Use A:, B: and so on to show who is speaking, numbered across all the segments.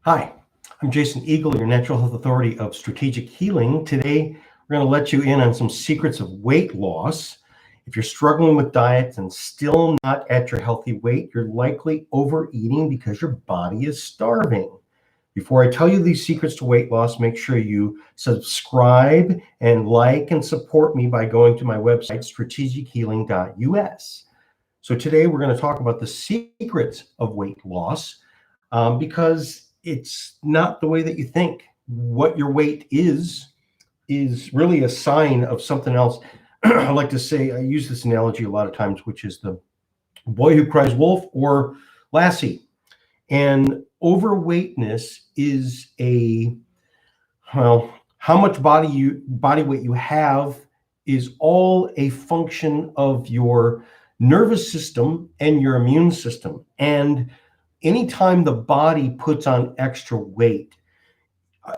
A: Hi, I'm Jason Eagle, your natural health authority of strategic healing. Today, we're going to let you in on some secrets of weight loss. If you're struggling with diets and still not at your healthy weight, you're likely overeating because your body is starving. Before I tell you these secrets to weight loss, make sure you subscribe and like and support me by going to my website, strategichealing.us. So today we're going to talk about the secrets of weight loss because it's not the way that you think. What your weight is really a sign of something else. I like to say, I use this analogy a lot of times, which is the boy who cries wolf or Lassie. And overweightness is how much body weight you have is all a function of your nervous system and your immune system. And anytime the body puts on extra weight,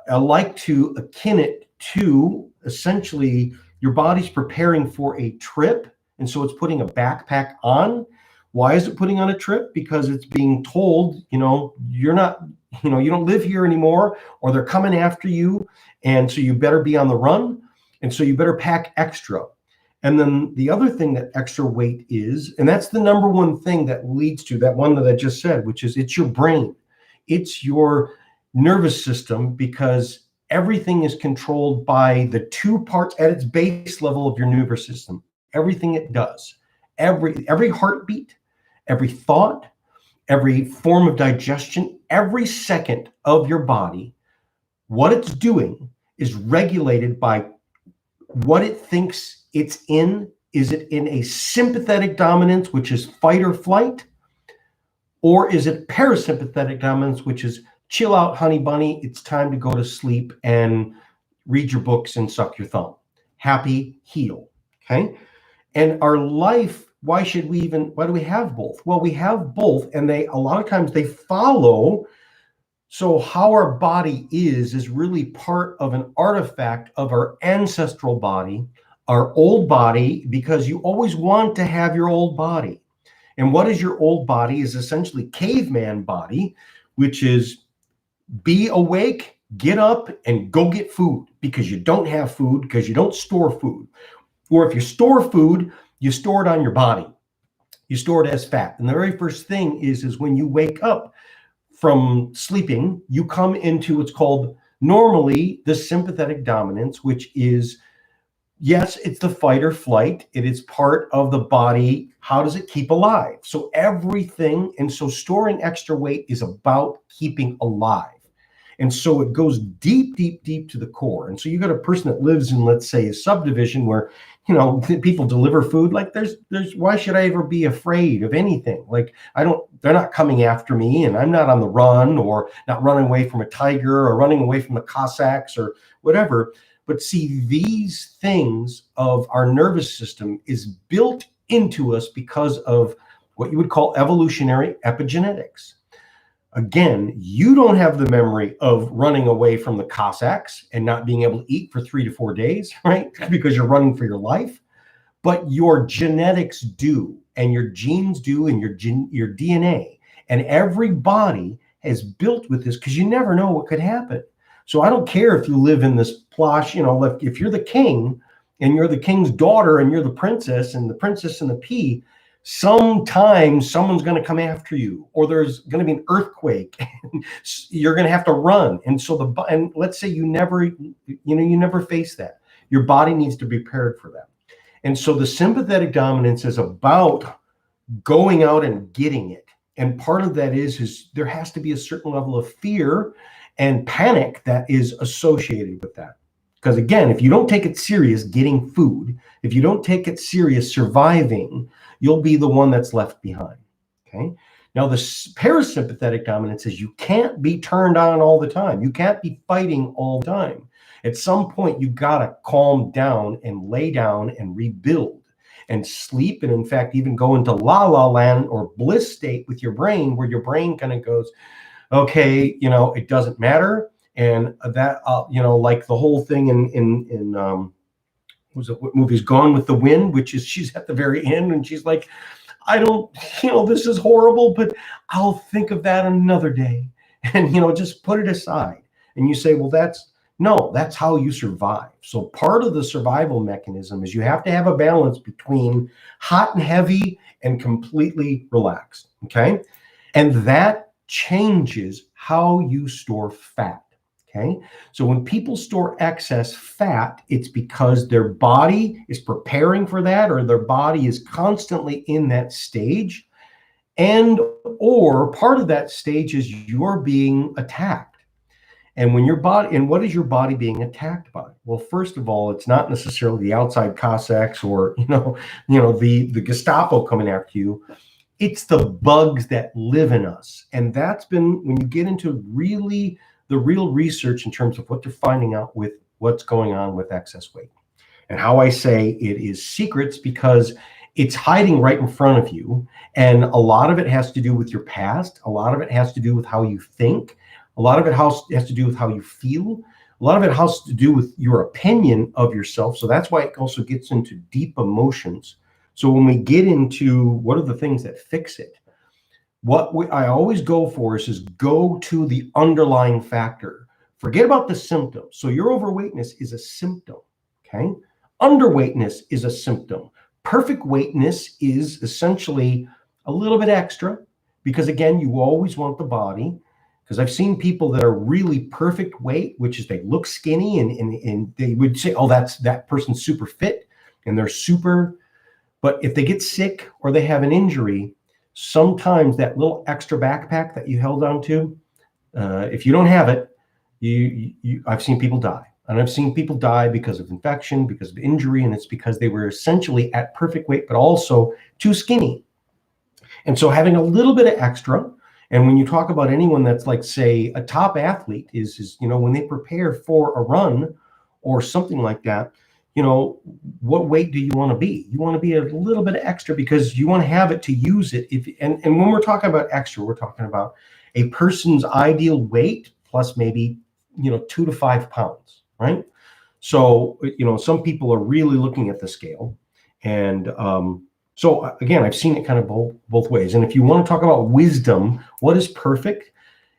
A: I like to akin it to essentially your body's preparing for a trip. And so it's putting a backpack on. Why is it putting on a trip? Because it's being told, you're not, you don't live here anymore, or they're coming after you. And so you better be on the run. And so you better pack extra. And then the other thing that extra weight is, and that's the number one thing that leads to that one that I just said, which is it's your brain. It's your nervous system, because everything is controlled by the two parts at its base level of your nervous system. Everything it does, every heartbeat, every thought, every form of digestion, every second of your body, what it's doing is regulated by what it thinks it's in. Is it in a sympathetic dominance, which is fight or flight? Or is it parasympathetic dominance, which is chill out, honey bunny, it's time to go to sleep and read your books and suck your thumb. Happy, heal. Okay. And our life, why do we have both? Well, we have both, and a lot of times they follow. So how our body is really part of an artifact of our ancestral body, our old body, because you always want to have your old body. And what is your old body? Is essentially caveman body, which is be awake, get up, and go get food, because you don't have food, because you don't store food. Or if you store food, you store it on your body. You store it as fat. And the very first thing is when you wake up from sleeping, you come into what's called normally the sympathetic dominance, which is, yes, it's the fight or flight. It is part of the body. How does it keep alive? So everything, and so storing extra weight is about keeping alive. And so it goes deep, deep, deep to the core. And so you got a person that lives in, let's say, a subdivision where, people deliver food. Like there's why should I ever be afraid of anything? Like they're not coming after me, and I'm not on the run, or not running away from a tiger, or running away from the Cossacks or whatever. But see, these things of our nervous system is built into us because of what you would call evolutionary epigenetics. Again, you don't have the memory of running away from the Cossacks and not being able to eat for 3 to 4 days, right? Because you're running for your life. But your genetics do, and your genes do, and your DNA. And every body is built with this, because you never know what could happen. So I don't care if you live in this plush, if you're the king and you're the king's daughter and you're the princess and the pea, sometimes someone's going to come after you, or there's going to be an earthquake and you're going to have to run. And so and let's say you never face that. Your body needs to be prepared for that. And so the sympathetic dominance is about going out and getting it. And part of that is there has to be a certain level of fear and panic that is associated with that. Because again, if you don't take it serious getting food, if you don't take it serious surviving, you'll be the one that's left behind. Okay. Now, the parasympathetic dominance is you can't be turned on all the time. You can't be fighting all the time. At some point, you got to calm down and lay down and rebuild and sleep. And in fact, even go into la la land or bliss state with your brain, where your brain kind of goes, okay, it doesn't matter. And that, like the whole thing in what movie's Gone with the Wind, which is she's at the very end and she's like, I don't, this is horrible, but I'll think of that another day. and, just put it aside. And you say, well, that's how you survive. So part of the survival mechanism is you have to have a balance between hot and heavy and completely relaxed. Okay. And that changes how you store fat. Okay. So when people store excess fat, it's because their body is preparing for that, or their body is constantly in that stage. And or part of that stage is you're being attacked. And when your body, and what is your body being attacked by? Well, first of all, it's not necessarily the outside Cossacks or the Gestapo coming after you. It's the bugs that live in us. And that's been, when you get into really the real research in terms of what they're finding out with what's going on with excess weight. And how I say it is secrets, because it's hiding right in front of you. And a lot of it has to do with your past. A lot of it has to do with how you think. A lot of it has to do with how you feel. A lot of it has to do with your opinion of yourself. So that's why it also gets into deep emotions. So when we get into what are the things that fix it, I always go for is go to the underlying factor. Forget about the symptom. So your overweightness is a symptom, okay? Underweightness is a symptom. Perfect weightness is essentially a little bit extra, because again, you always want the body. Because I've seen people that are really perfect weight, which is they look skinny, and they would say, oh, that person's super fit and they're super. But if they get sick or they have an injury, sometimes that little extra backpack that you held on to, if you don't have it, I've seen people die. And I've seen people die because of infection, because of injury, and it's because they were essentially at perfect weight, but also too skinny. And so having a little bit of extra. And when you talk about anyone that's like, say, a top athlete is when they prepare for a run or something like that, what weight do you want to be? You want to be a little bit extra because you want to have it to use it. And when we're talking about extra, we're talking about a person's ideal weight plus maybe, 2 to 5 pounds, right? So, some people are really looking at the scale. And, so again, I've seen it kind of both ways. And if you want to talk about wisdom, what is perfect?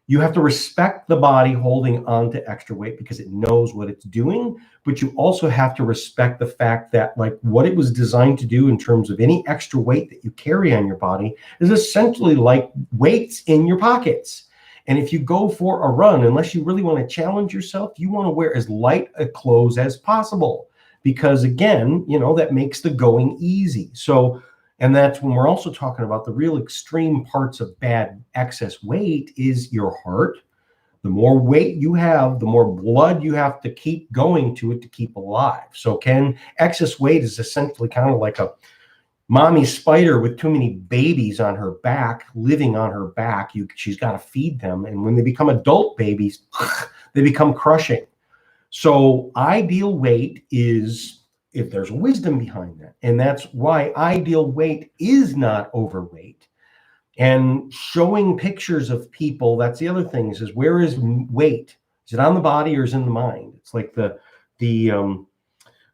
A: You have to respect the body holding on to extra weight because it knows what it's doing. But you also have to respect the fact that, like, what it was designed to do in terms of any extra weight that you carry on your body is essentially like weights in your pockets. And if you go for a run, unless you really want to challenge yourself, you want to wear as light a clothes as possible. Because again, that makes the going easy. So, and that's when we're also talking about the real extreme parts of bad excess weight is your heart. The more weight you have, the more blood you have to keep going to it to keep alive. So excess weight is essentially kind of like a mommy spider with too many babies on her back, living on her back. She's got to feed them. And when they become adult babies, they become crushing. So ideal weight is, if there's wisdom behind that, and that's why ideal weight is not overweight. And showing pictures of people, that's the other thing, is where is weight? Is it on the body or is it in the mind? It's like what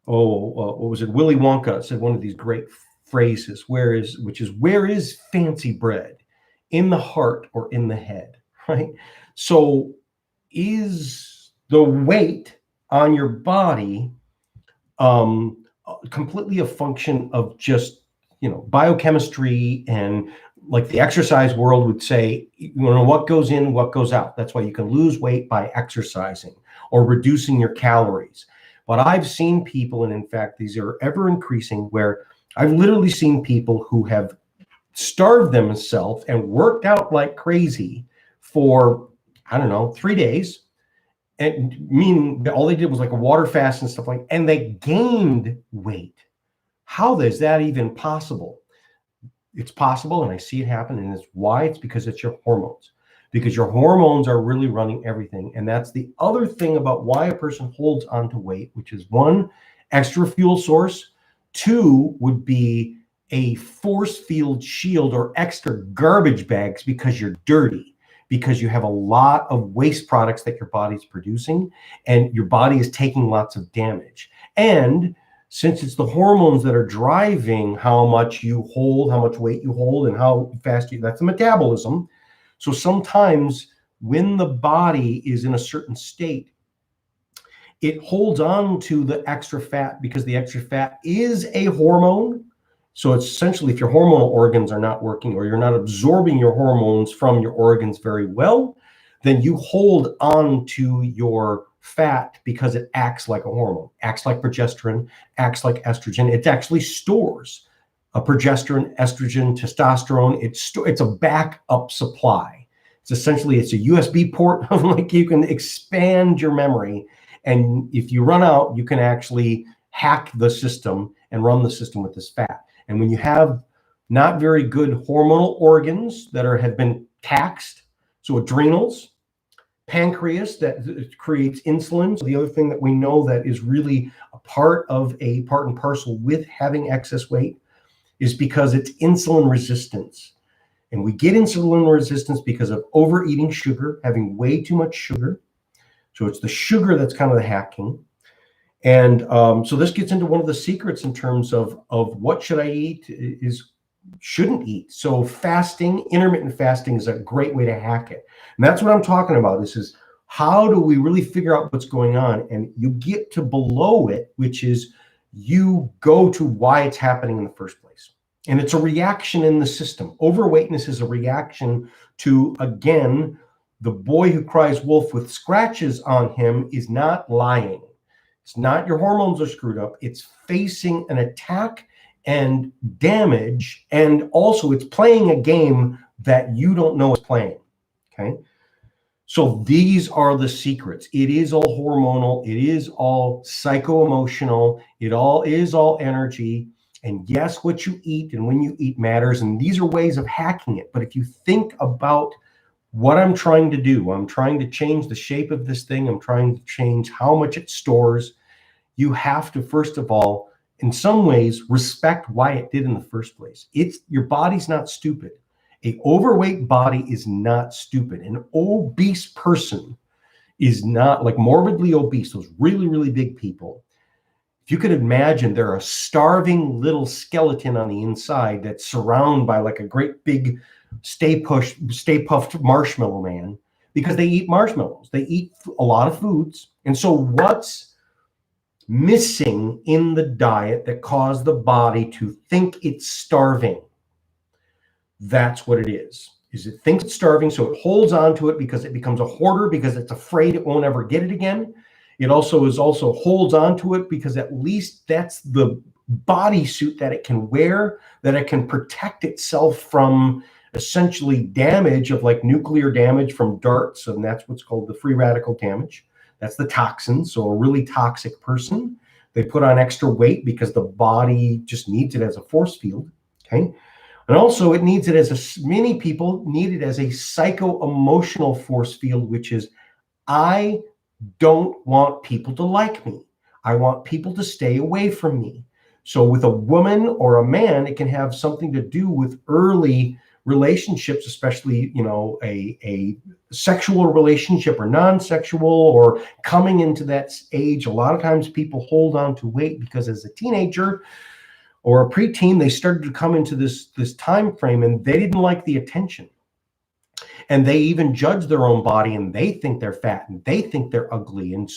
A: was it? Willy Wonka said one of these great phrases, where is fancy bread? In the heart or in the head, right? So is the weight on your body completely a function of just biochemistry, and like the exercise world would say, what goes in, what goes out. That's why you can lose weight by exercising or reducing your calories. But I've seen people, and in fact these are ever increasing, where I've literally seen people who have starved themselves and worked out like crazy for 3 days. And meaning all they did was like a water fast and stuff and they gained weight. How is that even possible? It's possible, and I see it happen, and it's why. It's because it's your hormones. Because your hormones are really running everything. And that's the other thing about why a person holds onto weight, which is 1, extra fuel source. 2 would be a force field shield or extra garbage bags because you're dirty. Because you have a lot of waste products that your body's producing, and your body is taking lots of damage. And since it's the hormones that are driving how much you hold, how much weight you hold, and how fast that's the metabolism. So sometimes when the body is in a certain state, it holds on to the extra fat because the extra fat is a hormone. So it's essentially, if your hormonal organs are not working or you're not absorbing your hormones from your organs very well, then you hold on to your fat because it acts like a hormone, acts like progesterone, acts like estrogen. It actually stores a progesterone, estrogen, testosterone. It's a backup supply. It's essentially, it's a USB port. Like, you can expand your memory, and if you run out, you can actually hack the system and run the system with this fat. And when you have not very good hormonal organs that have been taxed, so adrenals, pancreas that creates insulin. So the other thing that we know that is really a part and parcel with having excess weight is because it's insulin resistance. And we get insulin resistance because of overeating sugar, having way too much sugar. So it's the sugar that's kind of the hacking. And so this gets into one of the secrets in terms of what should I eat shouldn't eat. So fasting, intermittent fasting, is a great way to hack it. And that's what I'm talking about. This is, how do we really figure out what's going on? And you get to below it, which is you go to why it's happening in the first place. And it's a reaction in the system. Overweightness is a reaction to, again, the boy who cries wolf with scratches on him is not lying. It's not your hormones are screwed up. It's facing an attack and damage. And also it's playing a game that you don't know it's playing. Okay. So these are the secrets. It is all hormonal. It is all psycho-emotional. It all is all energy. And yes, what you eat and when you eat matters. And these are ways of hacking it. But if you think about what I'm trying to do, I'm trying to change the shape of this thing. I'm trying to change how much it stores. You have to, first of all, in some ways, respect why it did in the first place. Your body's not stupid. An overweight body is not stupid. An obese person is not, like morbidly obese, those really, really big people. If you could imagine, they're a starving little skeleton on the inside that's surrounded by like a great big Stay Puffed Marshmallow Man, because they eat marshmallows. They eat a lot of foods. And so what's missing in the diet that caused the body to think it's starving? That's what it is it thinks it's starving, so it holds on to it because it becomes a hoarder, because it's afraid it won't ever get it again. It also holds on to it because at least that's the bodysuit that it can wear, that it can protect itself from essentially damage of like nuclear damage from darts. And that's what's called the free radical damage. That's the toxins. So a really toxic person, they put on extra weight because the body just needs it as a force field. Okay. And also it needs it many people need it as a psycho-emotional force field, which is, I don't want people to like me. I want people to stay away from me. So with a woman or a man, it can have something to do with early relationships, especially, a sexual relationship or non-sexual, or coming into that age. A lot of times people hold on to weight because as a teenager or a preteen, they started to come into this time frame and they didn't like the attention. And they even judge their own body and they think they're fat and they think they're ugly. And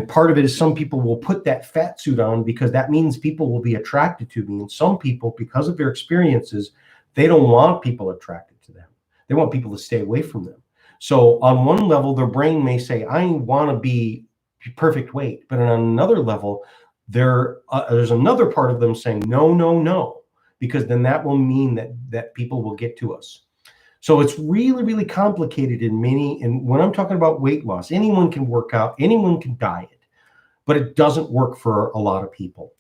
A: part of it is some people will put that fat suit on because that means people will be attracted to me. And some people, because of their experiences, they don't want people attracted to them. They want people to stay away from them. So on one level, their brain may say, I want to be perfect weight. But on another level, there's another part of them saying, no, no, no, because then that will mean that people will get to us. So it's really, really complicated and when I'm talking about weight loss, anyone can work out, anyone can diet, but it doesn't work for a lot of people.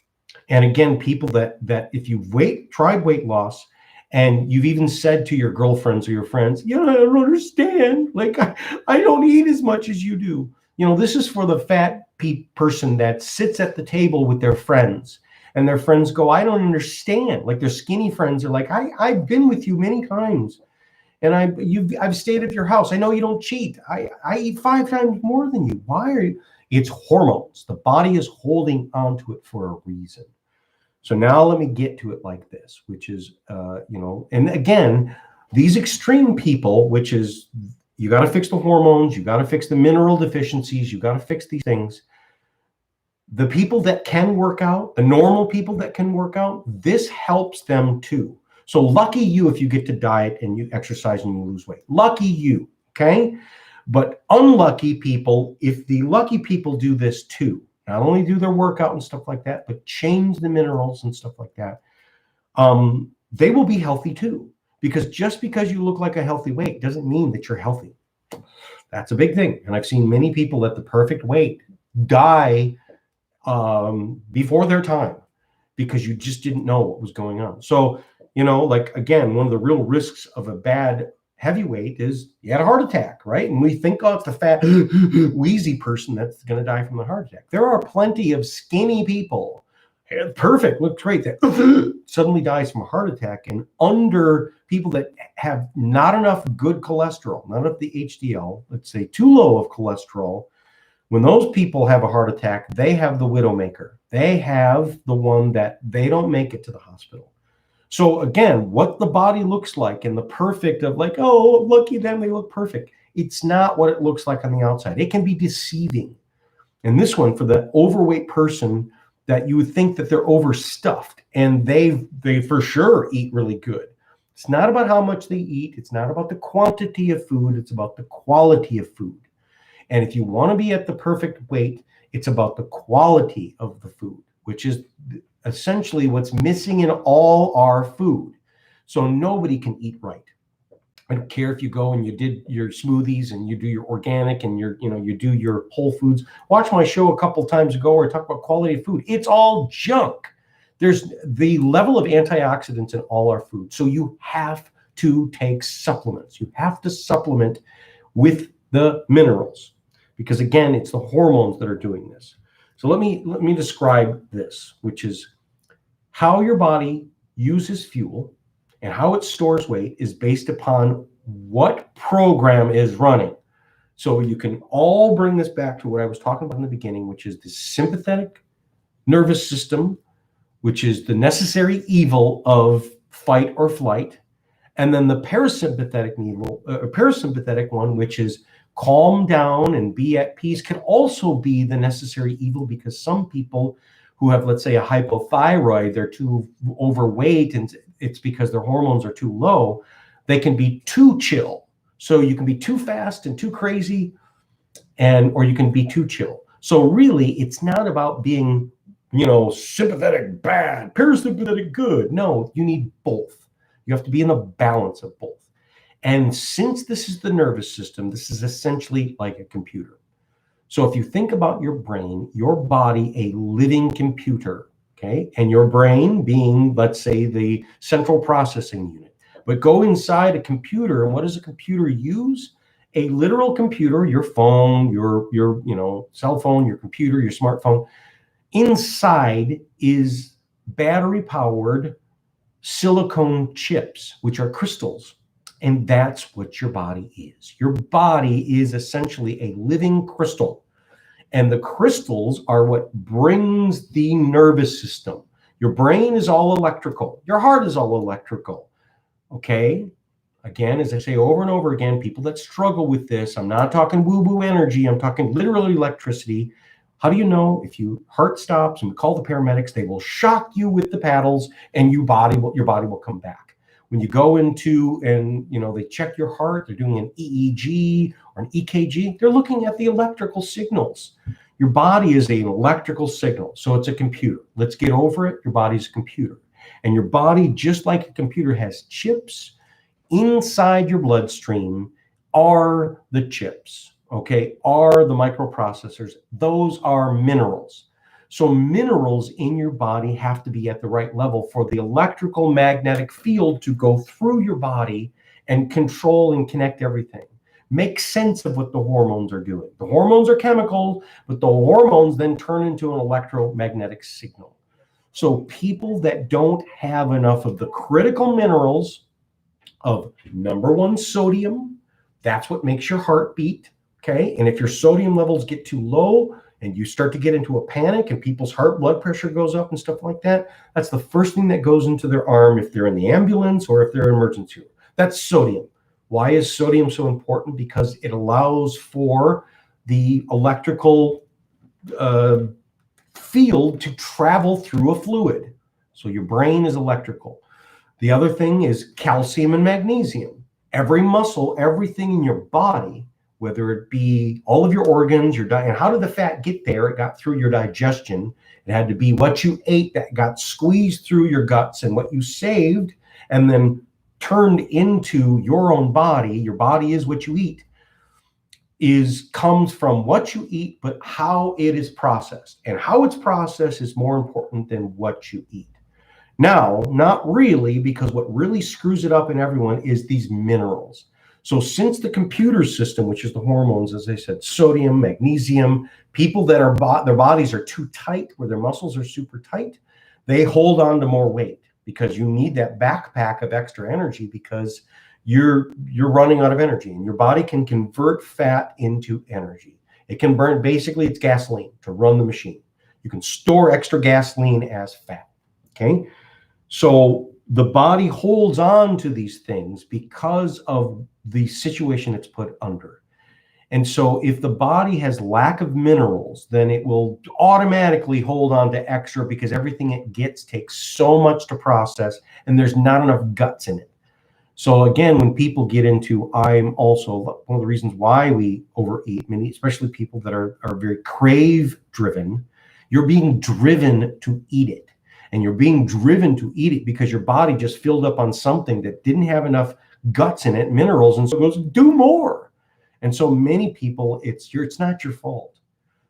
A: And again, people that if you've tried weight loss and you've even said to your girlfriends or your friends, I don't understand. Like, I don't eat as much as you do. This is for the fat person that sits at the table with their friends and their friends go, I don't understand. Like their skinny friends are like, I've been with you many times. And I've stayed at your house. I know you don't cheat. I eat 5 times more than you. Why are you? It's hormones. The body is holding onto it for a reason. So now let me get to it like this, which is, and again, these extreme people, which is You got to fix the hormones. You got to fix the mineral deficiencies. You got to fix these things. The people that can work out, the normal people that can work out, this helps them too. So lucky you if you get to diet and you exercise and you lose weight. Lucky you, okay? But unlucky people, if the lucky people do this too, not only do their workout and stuff like that, but change the minerals and stuff like that, they will be healthy too. Because just because you look like a healthy weight doesn't mean that you're healthy. That's a big thing. And I've seen many people at the perfect weight die before their time because you just didn't know what was going on. So, like, again, one of the real risks of a bad heavyweight is you had a heart attack, right? And we think, oh, it's the fat, wheezy person that's going to die from a heart attack. There are plenty of skinny people, perfect, look great, that suddenly dies from a heart attack. And under people that have not enough good cholesterol, not enough the HDL, let's say too low of cholesterol, when those people have a heart attack, they have the widowmaker. They have the one that they don't make it to the hospital. So again, what the body looks like and the perfect of like, oh, lucky them, they look perfect. It's not what it looks like on the outside. It can be deceiving. And this one, for the overweight person that you would think that they're overstuffed and they for sure eat really good. It's not about how much they eat. It's not about the quantity of food. It's about the quality of food. And if you want to be at the perfect weight, it's about the quality of the food, which is essentially what's missing in all our food. So nobody can eat right. I don't care if you go and you did your smoothies and you do your organic and you do your whole foods. Watch my show a couple times ago where I talk about quality of food. It's all junk. There's the level of antioxidants in all our food. So you have to take supplements. You have to supplement with the minerals. Because again, it's the hormones that are doing this. So let me describe this, which is how your body uses fuel and how it stores weight is based upon what program is running. So you can all bring this back to what I was talking about in the beginning, which is the sympathetic nervous system, which is the necessary evil of fight or flight, and then the parasympathetic one, which is calm down and be at peace, can also be the necessary evil, because some people who have, let's say, a hypothyroid, they're too overweight and it's because their hormones are too low, they can be too chill. So you can be too fast and too crazy, or you can be too chill. So really, it's not about being, sympathetic bad, parasympathetic good. No, you need both. You have to be in the balance of both. And since this is the nervous system, this is essentially like a computer. So if you think about your brain, your body, a living computer, okay? And your brain being, let's say, the central processing unit. But go inside a computer, and what does a computer use? A literal computer, your phone, your cell phone, your computer, your smartphone. Inside is battery-powered silicone chips, which are crystals. And that's what your body is. Your body is essentially a living crystal. And the crystals are what brings the nervous system. Your brain is all electrical. Your heart is all electrical. Okay? Again, as I say over and over again, people that struggle with this, I'm not talking woo-woo energy. I'm talking literally electricity. How do you know? If your heart stops and we call the paramedics, they will shock you with the paddles and your body will come back. When you go into and they check your heart, they're doing an EEG or an EKG, they're looking at the electrical signals. Your body is an electrical signal, so it's a computer. Let's get over it. Your body's a computer. And your body, just like a computer, has chips. Inside your bloodstream are the chips, okay, are the microprocessors. Those are minerals. So minerals in your body have to be at the right level for the electrical magnetic field to go through your body and control and connect everything. Make sense of what the hormones are doing. The hormones are chemical, but the hormones then turn into an electromagnetic signal. So people that don't have enough of the critical minerals of number one, sodium, that's what makes your heart beat, okay? And if your sodium levels get too low, and you start to get into a panic and people's blood pressure goes up and stuff like that, that's the first thing that goes into their arm if they're in the ambulance or if they're in emergency room. That's sodium. Why is sodium so important? Because it allows for the electrical field to travel through a fluid. So your brain is electrical. The other thing is calcium and magnesium. Every muscle, everything in your body, whether it be all of your organs, your diet, and how did the fat get there? It got through your digestion. It had to be what you ate that got squeezed through your guts and what you saved and then turned into your own body. Your body is what you eat. Comes from what you eat, but how it is processed. And how it's processed is more important than what you eat. Now, not really, because what really screws it up in everyone is these minerals. So since the computer system, which is the hormones, as I said, sodium, magnesium, people that are their bodies are too tight, where their muscles are super tight, they hold on to more weight because you need that backpack of extra energy because you're running out of energy, and your body can convert fat into energy. It can burn, basically it's gasoline to run the machine. You can store extra gasoline as fat, okay? So the body holds on to these things because of the situation it's put under. And so if the body has lack of minerals, then it will automatically hold on to extra because everything it gets takes so much to process and there's not enough guts in it. So again, when people get into, I'm also one of the reasons why we overeat, many, especially people that are very crave driven, you're being driven to eat it. And you're being driven to eat it because your body just filled up on something that didn't have enough guts in it, minerals, and so it goes, do more. And so many people, it's not your fault.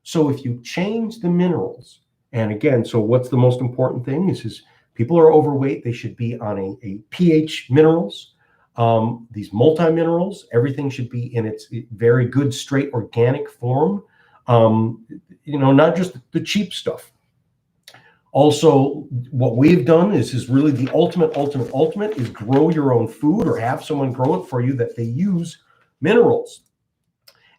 A: So if you change the minerals, and again, so what's the most important thing is people are overweight, they should be on a pH minerals, these multi-minerals, everything should be in its very good, straight, organic form, not just the cheap stuff. Also, what we've done is really the ultimate is grow your own food or have someone grow it for you that they use minerals.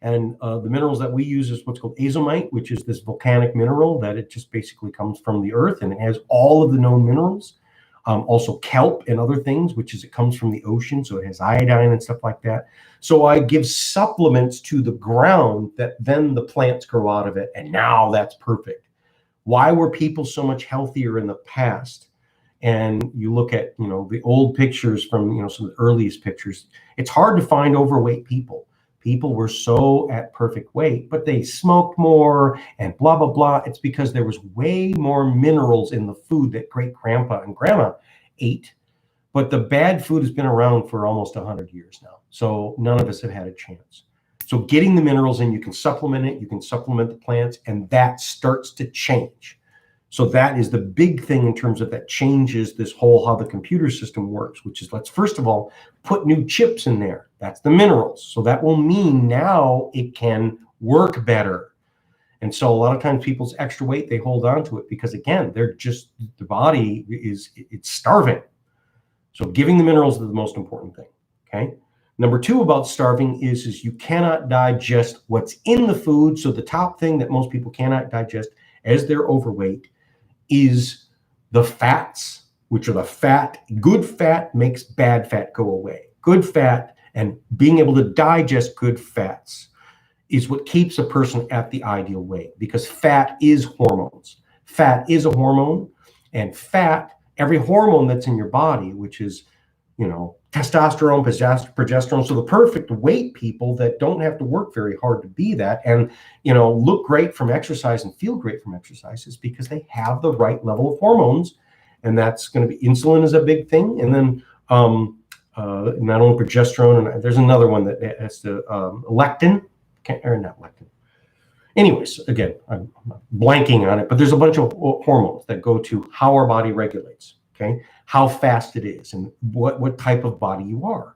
A: And the minerals that we use is what's called azomite, which is this volcanic mineral that it just basically comes from the earth and it has all of the known minerals. Also kelp and other things, which is it comes from the ocean, so it has iodine and stuff like that. So I give supplements to the ground that then the plants grow out of it, and now that's perfect. Why were people so much healthier in the past? And you look at, the old pictures from, some of the earliest pictures, it's hard to find overweight people. People were so at perfect weight, but they smoked more and blah, blah, blah. It's because there was way more minerals in the food that great grandpa and grandma ate. But the bad food has been around for almost 100 years now. So none of us have had a chance. So getting the minerals in, you can supplement it, you can supplement the plants, and that starts to change. So that is the big thing in terms of that changes this whole how the computer system works, which is let's first of all put new chips in there. That's the minerals. So that will mean now it can work better. And so a lot of times people's extra weight, they hold on to it because again, the body it's starving. So giving the minerals is the most important thing, okay? Number two about starving is you cannot digest what's in the food. So the top thing that most people cannot digest as they're overweight is the fats, which are the fat. Good fat makes bad fat go away. Good fat and being able to digest good fats is what keeps a person at the ideal weight because fat is hormones. Fat is a hormone, and fat, every hormone that's in your body, which is, testosterone, progesterone. So the perfect weight people that don't have to work very hard to be that and, look great from exercise and feel great from exercise is because they have the right level of hormones. And that's going to be insulin is a big thing. And then not only progesterone, and there's another one that has to lectin, or not lectin. Anyways, again, I'm blanking on it, but there's a bunch of hormones that go to how our body regulates. Okay, how fast it is and what type of body you are.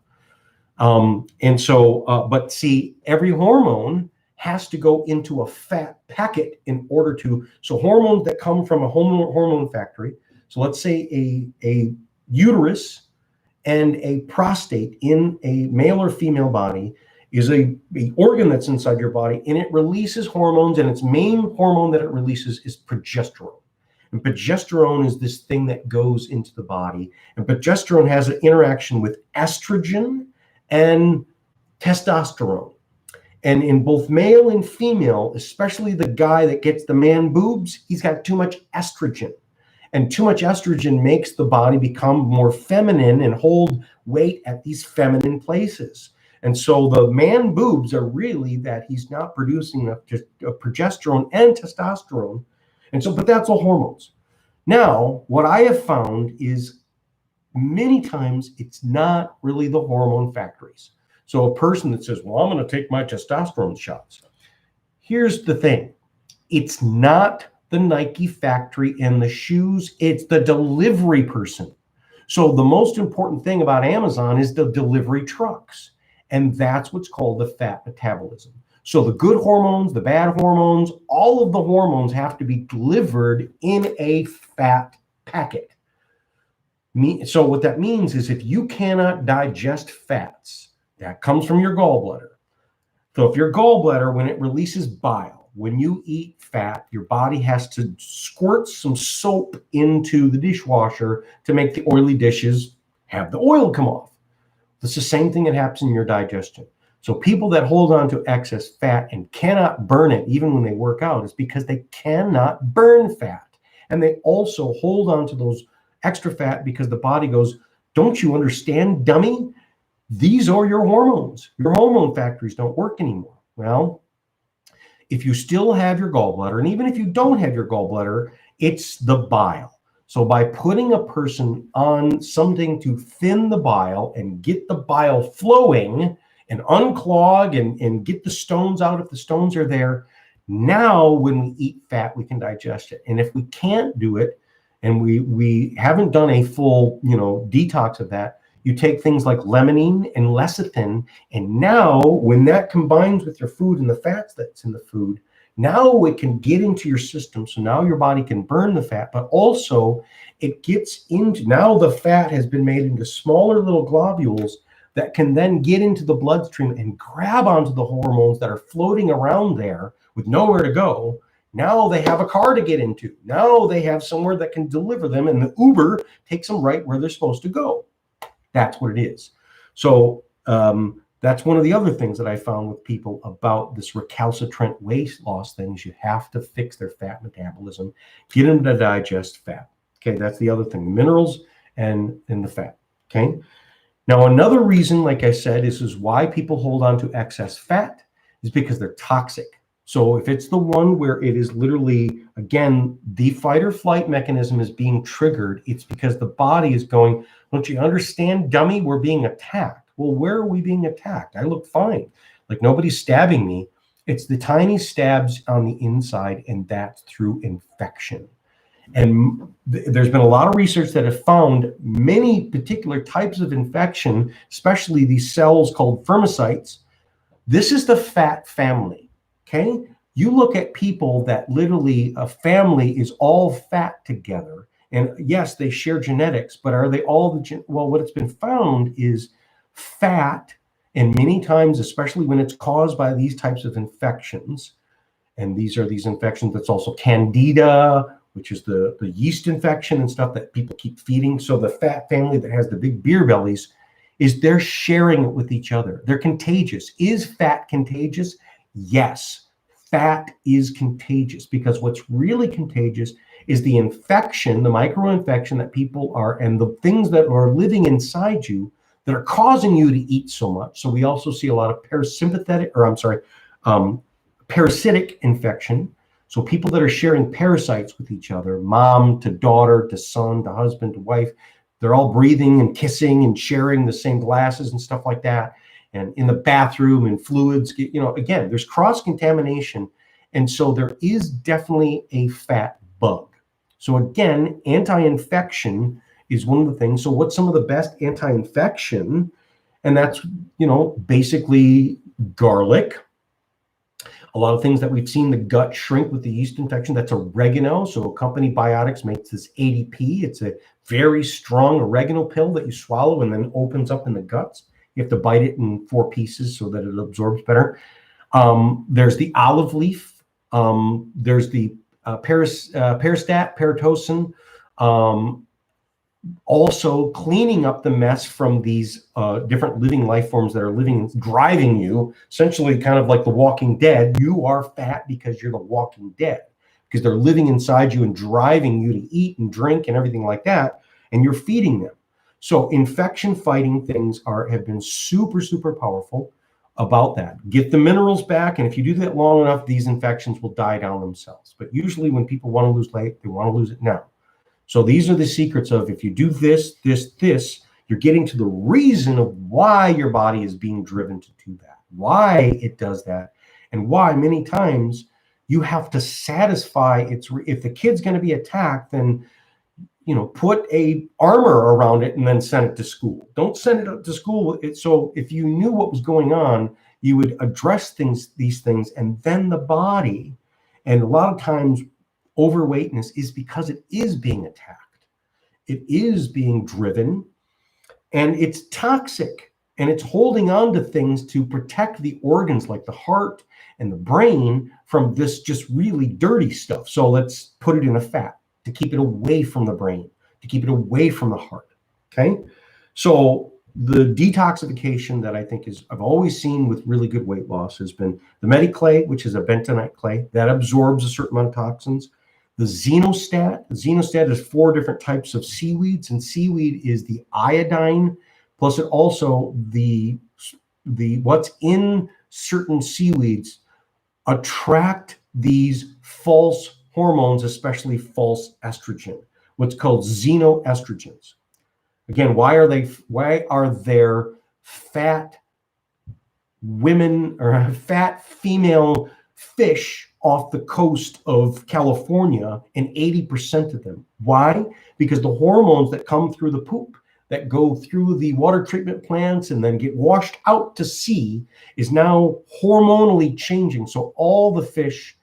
A: But see, every hormone has to go into a fat packet in order to, so hormones that come from a hormone factory. So let's say a uterus and a prostate in a male or female body is a organ that's inside your body and it releases hormones, and its main hormone that it releases is progesterone. And progesterone is this thing that goes into the body. And progesterone has an interaction with estrogen and testosterone. And in both male and female, especially the guy that gets the man boobs, he's got too much estrogen. And too much estrogen makes the body become more feminine and hold weight at these feminine places. And so the man boobs are really that he's not producing enough progesterone and testosterone. And so, but that's all hormones. Now, what I have found is many times it's not really the hormone factories. So a person that says, well, I'm going to take my testosterone shots. Here's the thing. It's not the Nike factory and the shoes. It's the delivery person. So the most important thing about Amazon is the delivery trucks. And that's what's called the fat metabolism. So the good hormones, the bad hormones, all of the hormones have to be delivered in a fat packet. So what that means is if you cannot digest fats, that comes from your gallbladder. So if your gallbladder, when it releases bile, when you eat fat, your body has to squirt some soap into the dishwasher to make the oily dishes have the oil come off. It's the same thing that happens in your digestion. So people that hold on to excess fat and cannot burn it, even when they work out, is because they cannot burn fat. And they also hold on to those extra fat because the body goes, don't you understand, dummy? These are your hormones. Your hormone factories don't work anymore. Well, if you still have your gallbladder, and even if you don't have your gallbladder, it's the bile. So by putting a person on something to thin the bile and get the bile flowing and unclog and get the stones out if the stones are there, now when we eat fat, we can digest it. And if we can't do it, and we haven't done a full, detox of that, you take things like limonene and lecithin, and now when that combines with your food and the fats that's in the food, now it can get into your system. So now your body can burn the fat, but also it gets into, now the fat has been made into smaller little globules that can then get into the bloodstream and grab onto the hormones that are floating around there with nowhere to go. Now they have a car to get into. Now they have somewhere that can deliver them, and the Uber takes them right where they're supposed to go. That's what it is. So that's one of the other things that I found with people about this recalcitrant weight loss thing is you have to fix their fat metabolism, get them to digest fat. Okay, that's the other thing, the minerals and the fat. Okay. Now, another reason, like I said, is why people hold on to excess fat is because they're toxic. So if it's the one where it is literally, again, the fight or flight mechanism is being triggered, it's because the body is going, don't you understand, dummy? We're being attacked. Well, where are we being attacked? I look fine. Like nobody's stabbing me. It's the tiny stabs on the inside, and that's through infection. And there's been a lot of research that have found many particular types of infection, especially these cells called firmicutes. This is the fat family. Okay, you look at people that literally a family is all fat together, and yes, they share genetics, but are they all well? What it's been found is fat, and many times, especially when it's caused by these types of infections, and these infections that's also candida, which is the yeast infection and stuff that people keep feeding. So the fat family that has the big beer bellies is they're sharing it with each other. They're contagious. Is fat contagious? Yes, fat is contagious, because what's really contagious is the infection, the microinfection that people are, and the things that are living inside you that are causing you to eat so much. So we also see a lot of parasitic infection. So people that are sharing parasites with each other, mom to daughter, to son, to husband, to wife, they're all breathing and kissing and sharing the same glasses and stuff like that. And in the bathroom and fluids, again, there's cross-contamination. And so there is definitely a fat bug. So again, anti-infection is one of the things. So what's some of the best anti-infection? And that's, basically garlic. A lot of things that we've seen the gut shrink with the yeast infection, that's oregano. So Company Biotics makes this ADP. It's a very strong oregano pill that you swallow and then opens up in the guts. You have to bite it in 4 pieces so that it absorbs better. There's the olive leaf. There's the peristat, paratocin. Also cleaning up the mess from these different living life forms that are living, driving you, essentially kind of like the Walking Dead. You are fat because you're the Walking Dead, because they're living inside you and driving you to eat and drink and everything like that, and you're feeding them. So infection fighting things have been super, super powerful about that. Get the minerals back, and if you do that long enough, these infections will die down themselves. But usually when people want to lose weight, they want to lose it now. So these are the secrets of, if you do this, you're getting to the reason of why your body is being driven to do that, why it does that, and why many times you have to satisfy its, if the kid's going to be attacked, then, put a armor around it and then send it to school. Don't send it to school. So if you knew what was going on, you would address these things, and then the body, and a lot of times overweightness is because it is being attacked. It is being driven, and it's toxic, and it's holding on to things to protect the organs like the heart and the brain from this just really dirty stuff. So let's put it in a fat to keep it away from the brain, to keep it away from the heart. Okay. So the detoxification that I think I've always seen with really good weight loss has been the Mediclay, which is a bentonite clay that absorbs a certain amount of toxins. The xenostat. The xenostat is 4 different types of seaweeds, and seaweed is the iodine, plus it also the what's in certain seaweeds attract these false hormones, especially false estrogen, what's called xenoestrogens. Again, why are there fat women or fat female fish off the coast of California, and 80% of them? Why? Because the hormones that come through the poop, that go through the water treatment plants and then get washed out to sea, is now hormonally changing. So all the fish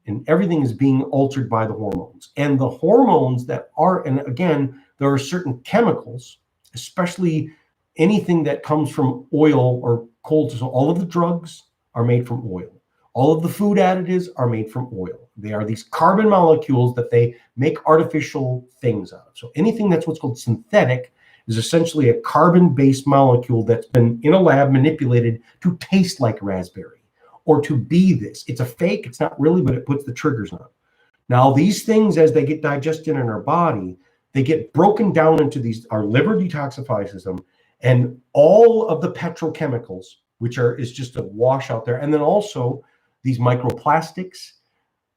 A: and everything is being altered by the hormones. And the hormones that are, and again, there are certain chemicals, especially anything that comes from oil or cold. So all of the drugs are made from oil. All of the food additives are made from oil. They are these carbon molecules that they make artificial things out of. So anything that's what's called synthetic is essentially a carbon-based molecule that's been in a lab manipulated to taste like raspberry or to be this. It's a fake, it's not really, but it puts the triggers on. Now, these things, as they get digested in our body, they get broken down into our liver detoxifies them, and all of the petrochemicals, which is just a wash out there. And then also these microplastics,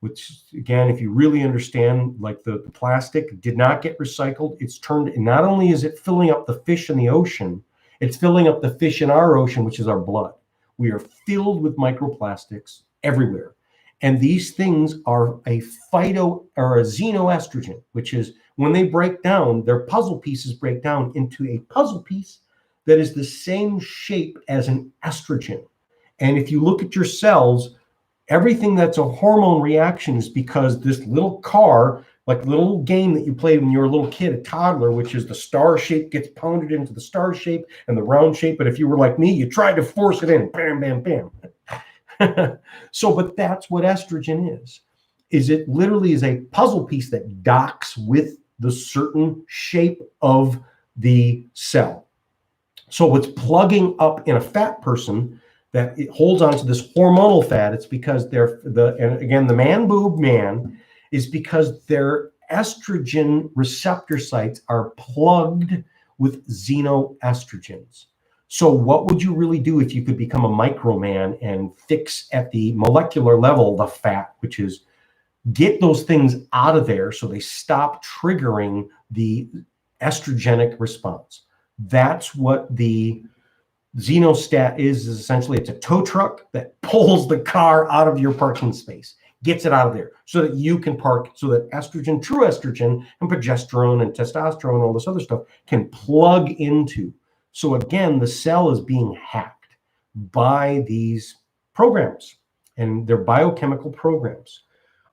A: which again, if you really understand, like the plastic did not get recycled. It's turned, and not only is it filling up the fish in the ocean, it's filling up the fish in our ocean, which is our blood. We are filled with microplastics everywhere. And these things are a xenoestrogen, which is when they break down, their puzzle pieces break down into a puzzle piece that is the same shape as an estrogen. And if you look at your cells, everything that's a hormone reaction is because this little car, like the little game that you played when you were a little kid, a toddler, which is the star shape gets pounded into the star shape and the round shape. But if you were like me, you tried to force it in, bam, bam, bam. So, but that's what estrogen is it literally is a puzzle piece that docks with the certain shape of the cell. So what's plugging up in a fat person that it holds on to this hormonal fat, it's because and again, the man boob man is because their estrogen receptor sites are plugged with xenoestrogens. So what would you really do if you could become a microman and fix at the molecular level the fat, which is get those things out of there so they stop triggering the estrogenic response? That's what the xenostat is essentially. It's a tow truck that pulls the car out of your parking space, gets it out of there so that you can park, so that estrogen, true estrogen, and progesterone and testosterone and all this other stuff can plug into. So again, the cell is being hacked by these programs, and they're biochemical programs.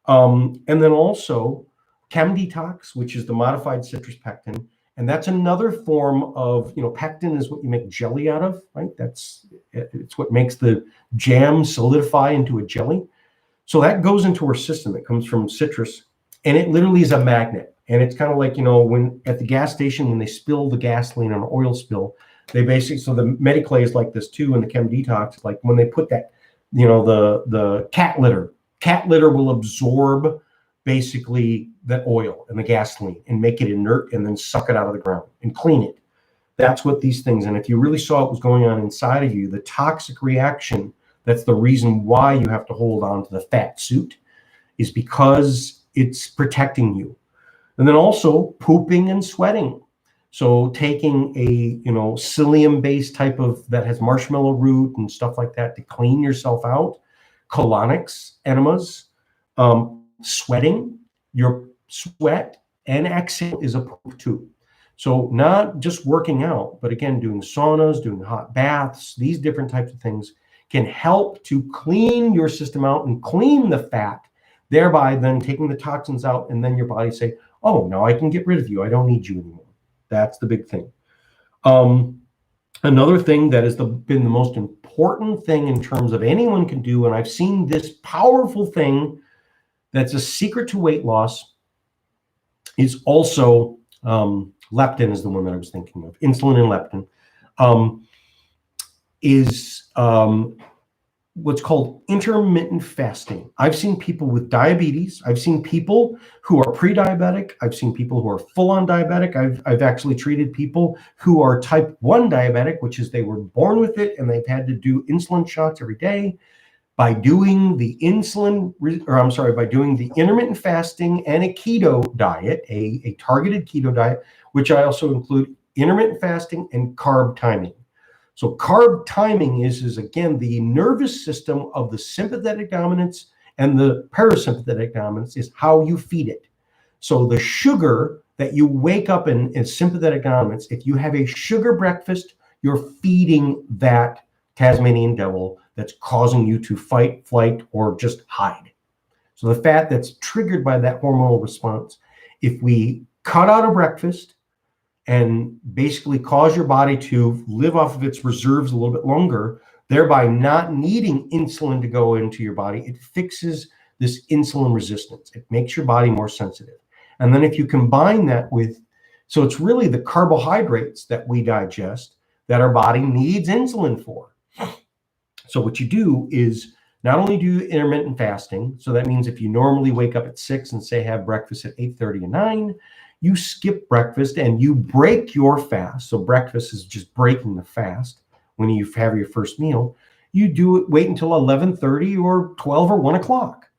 A: And then also chem detox, which is the modified citrus pectin. And that's another form of, pectin is what you make jelly out of, right? It's what makes the jam solidify into a jelly. So that goes into our system. It comes from citrus, and it literally is a magnet. And it's kind of like, when at the gas station, when they spill the gasoline on an oil spill, they basically, so the Mediclay is like this too, and the Chem Detox, like when they put that, the cat litter will absorb basically that oil and the gasoline and make it inert and then suck it out of the ground and clean it. That's what these things, and if you really saw what was going on inside of you, the toxic reaction, that's the reason why you have to hold on to the fat suit, is because it's protecting you. And then also pooping and sweating. So taking a, psyllium-based type of, that has marshmallow root and stuff like that to clean yourself out, colonics, enemas, sweating, your sweat and exhale is a poop too. So not just working out, but again, doing saunas, doing hot baths, these different types of things can help to clean your system out and clean the fat, thereby then taking the toxins out, and then your body say, oh, now I can get rid of you. I don't need you anymore. That's the big thing. Another thing that has been the most important thing in terms of anyone can do, and I've seen this powerful thing that's a secret to weight loss, is also leptin is the one that I was thinking of. Insulin and leptin is what's called intermittent fasting. I've seen people with diabetes. I've seen people who are pre-diabetic. I've seen people who are full-on diabetic. I've actually treated people who are type 1 diabetic, which is they were born with it and they've had to do insulin shots every day. By doing the by doing the intermittent fasting and a keto diet, a targeted keto diet, which I also include intermittent fasting and carb timing. So carb timing is again, the nervous system of the sympathetic dominance and the parasympathetic dominance is how you feed it. So the sugar that you wake up in sympathetic dominance, if you have a sugar breakfast, you're feeding that Tasmanian devil that's causing you to fight, flight, or just hide. So the fat that's triggered by that hormonal response, if we cut out a breakfast and basically cause your body to live off of its reserves a little bit longer, thereby not needing insulin to go into your body, it fixes this insulin resistance. It makes your body more sensitive. And then if you combine that with, so it's really the carbohydrates that we digest that our body needs insulin for. So what you do is not only do intermittent fasting, so that means if you normally wake up at 6 and say have breakfast at 8:30 and 9, you skip breakfast and you break your fast. So breakfast is just breaking the fast when you have your first meal. You do it, wait until 11:30 or 12 or 1 o'clock,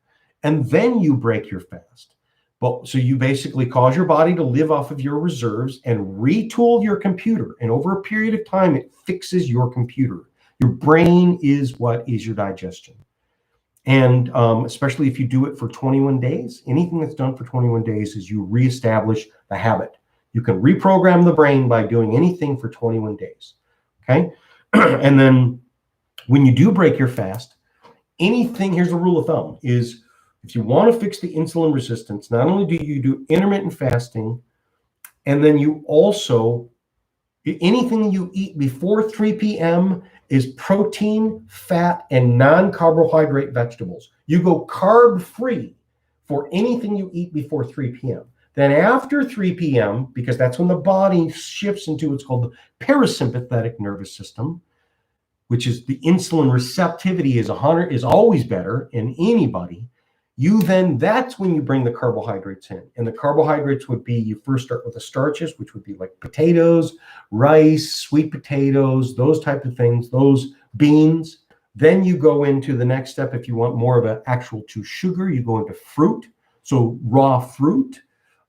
A: and then you break your fast. Well, so you basically cause your body to live off of your reserves and retool your computer. And over a period of time, it fixes your computer. Your brain is what is your digestion. And especially if you do it for 21 days, anything that's done for 21 days is you reestablish the habit. You can reprogram the brain by doing anything for 21 days. Okay. And then when you do break your fast, anything, here's the rule of thumb, is if you want to fix the insulin resistance, not only do you do intermittent fasting, and then you also, anything you eat before 3 p.m. is protein, fat, and non-carbohydrate vegetables. You go carb-free for anything you eat before 3 p.m. Then after 3 p.m., because that's when the body shifts into what's called the parasympathetic nervous system, which is the insulin receptivity is always better in anybody. That's when you bring the carbohydrates in. And the carbohydrates would be, you first start with the starches, which would be like potatoes, rice, sweet potatoes, those type of things, those beans. Then you go into the next step. If you want more of an actual to sugar, you go into fruit. So raw fruit.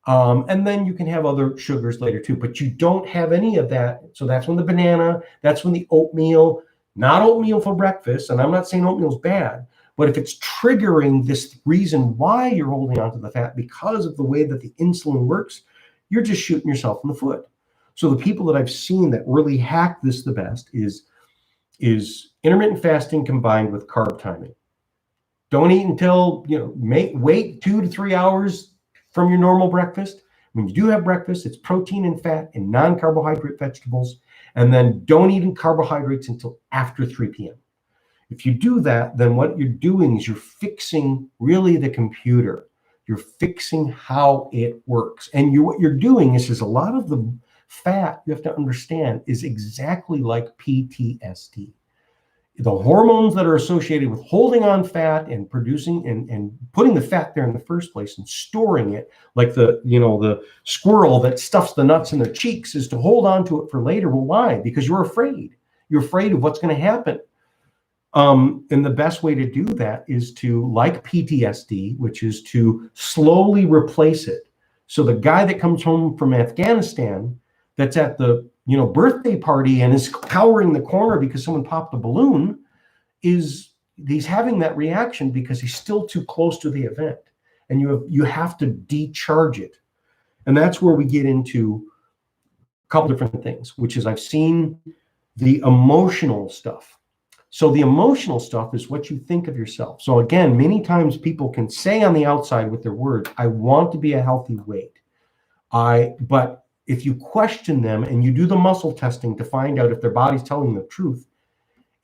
A: And then you can have other sugars later too, but you don't have any of that. So that's when the banana, that's when the oatmeal, not oatmeal for breakfast. And I'm not saying oatmeal is bad. But if it's triggering this reason why you're holding on to the fat because of the way that the insulin works, you're just shooting yourself in the foot. So the people that I've seen that really hack this the best is intermittent fasting combined with carb timing. Don't eat until, wait 2 to 3 hours from your normal breakfast. When you do have breakfast, it's protein and fat and non-carbohydrate vegetables. And then don't eat carbohydrates until after 3 p.m. If you do that, then what you're doing is you're fixing really the computer. You're fixing how it works. And what you're doing is a lot of the fat, you have to understand, is exactly like PTSD. The hormones that are associated with holding on fat and producing and putting the fat there in the first place and storing it, like the squirrel that stuffs the nuts in their cheeks, is to hold on to it for later. Well, why? Because you're afraid. You're afraid of what's going to happen. And the best way to do that is to, like PTSD, which is to slowly replace it. So the guy that comes home from Afghanistan, that's at the birthday party and is cowering the corner because someone popped a balloon, he's having that reaction because he's still too close to the event, and you have to decharge it. And that's where we get into a couple different things, which is I've seen the emotional stuff. So the emotional stuff is what you think of yourself. So again, many times people can say on the outside with their words, I want to be a healthy weight. But if you question them and you do the muscle testing to find out if their body's telling the truth,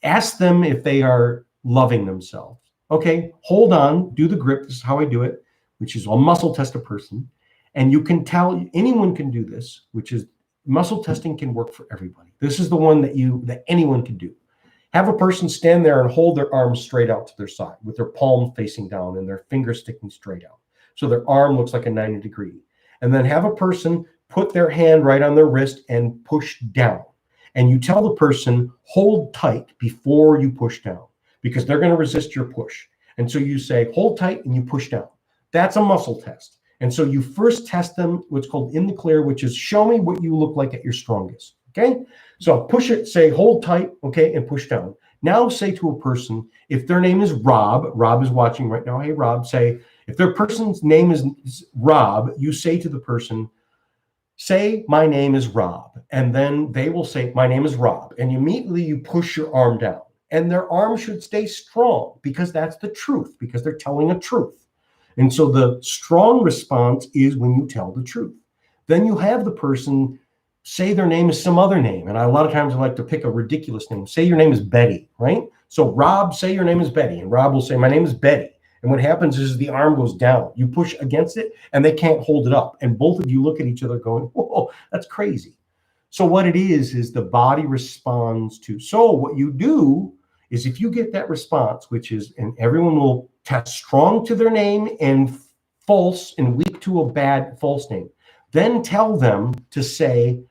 A: ask them if they are loving themselves. Okay, hold on, do the grip. This is how I do it, which is I'll muscle test a person. And you can tell, anyone can do this, which is muscle testing can work for everybody. This is the one that anyone can do. Have a person stand there and hold their arms straight out to their side with their palm facing down and their fingers sticking straight out. So their arm looks like a 90 degree. And then have a person put their hand right on their wrist and push down. And you tell the person, hold tight before you push down, because they're going to resist your push. And so you say, hold tight, and you push down. That's a muscle test. And so you first test them, what's called in the clear, which is show me what you look like at your strongest. Okay. So push it, say, hold tight. Okay. And push down. Now say to a person, if their name is Rob is watching right now. Hey, Rob, say, if their person's name is Rob, you say to the person, say, my name is Rob. And then they will say, my name is Rob. And immediately you push your arm down, and their arm should stay strong, because that's the truth, because they're telling a truth. And so the strong response is when you tell the truth. Then you have the person say their name is some other name. And a lot of times I like to pick a ridiculous name. Say your name is Betty, right? So Rob, say your name is Betty. And Rob will say, my name is Betty. And what happens is the arm goes down. You push against it and they can't hold it up. And both of you look at each other going, whoa, that's crazy. So what it is the body responds to. So what you do is, if you get that response, which is, and everyone will test strong to their name and false and weak to a bad false name, then tell them to say,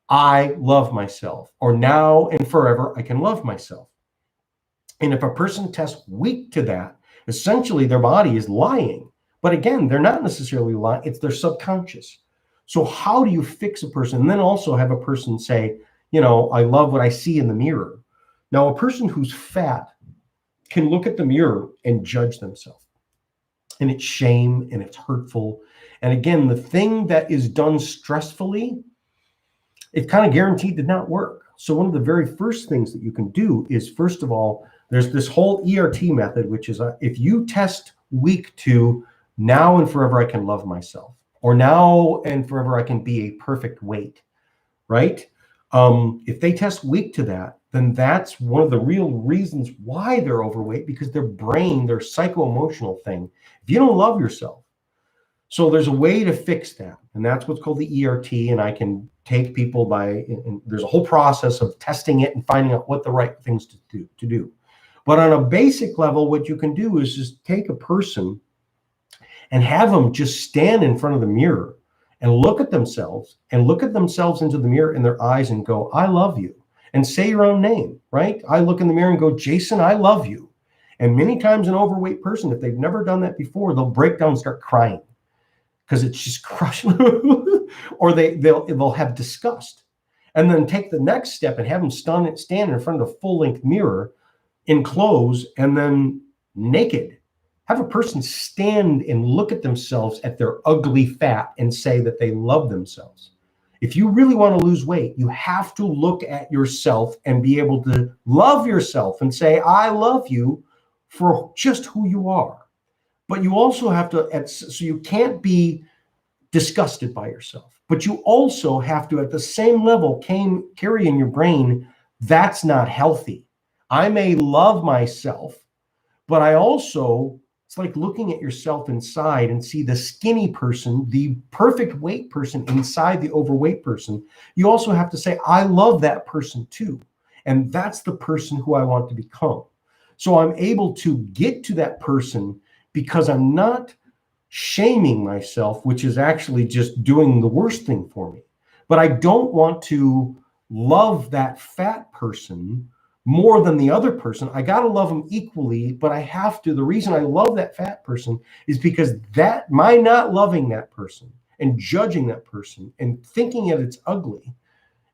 A: I love myself, or now and forever I can love myself. And if a person tests weak to that, essentially their body is lying. But again, they're not necessarily lying, it's their subconscious. So how do you fix a person? And then also have a person say, I love what I see in the mirror. Now, a person who's fat can look at the mirror and judge themselves. And it's shame and it's hurtful. And again, the thing that is done stressfully, it's kind of guaranteed to not work. So one of the very first things that you can do is, first of all, there's this whole ERT method, which is if you test weak to now and forever I can love myself, or now and forever I can be a perfect weight, right? If they test weak to that, then that's one of the real reasons why they're overweight, because their brain, their psycho-emotional thing, if you don't love yourself. So there's a way to fix that. And that's what's called the ERT. And I can take people and there's a whole process of testing it and finding out what the right things to do. But on a basic level, what you can do is just take a person and have them just stand in front of the mirror and look at themselves into the mirror in their eyes and go, I love you. And say your own name, right? I look in the mirror and go, Jason, I love you. And many times an overweight person, if they've never done that before, they'll break down and start crying because it's just crushing. Or they'll have disgust. And then take the next step and have them stand in front of a full-length mirror in clothes and then naked. Have a person stand and look at themselves at their ugly fat and say that they love themselves. If you really want to lose weight, you have to look at yourself and be able to love yourself and say, I love you for just who you are. But you also have to, so you can't be disgusted by yourself, but you also have to, at the same level, carry in your brain, that's not healthy. I may love myself, but I also It's like looking at yourself inside and see the skinny person, the perfect weight person inside the overweight person. You also have to say, I love that person too. And that's the person who I want to become. So I'm able to get to that person because I'm not shaming myself, which is actually just doing the worst thing for me. But I don't want to love that fat person more than the other person. I got to love them equally, but I have to. The reason I love that fat person is because that my not loving that person and judging that person and thinking that it's ugly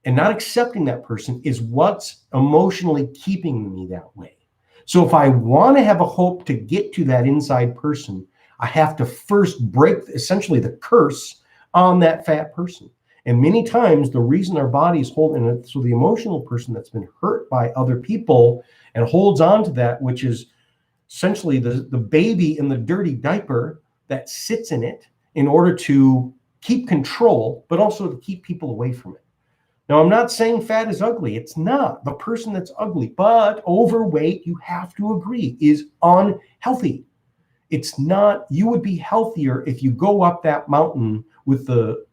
A: and not accepting that person is what's emotionally keeping me that way. So if I want to have a hope to get to that inside person, I have to first break essentially the curse on that fat person. And many times the reason our body is holding it, so the emotional person that's been hurt by other people and holds on to that, which is essentially the baby in the dirty diaper that sits in it in order to keep control, but also to keep people away from it. Now, I'm not saying fat is ugly. It's not the person that's ugly, but overweight, you have to agree, is unhealthy. It's not, you would be healthier if you go up that mountain with the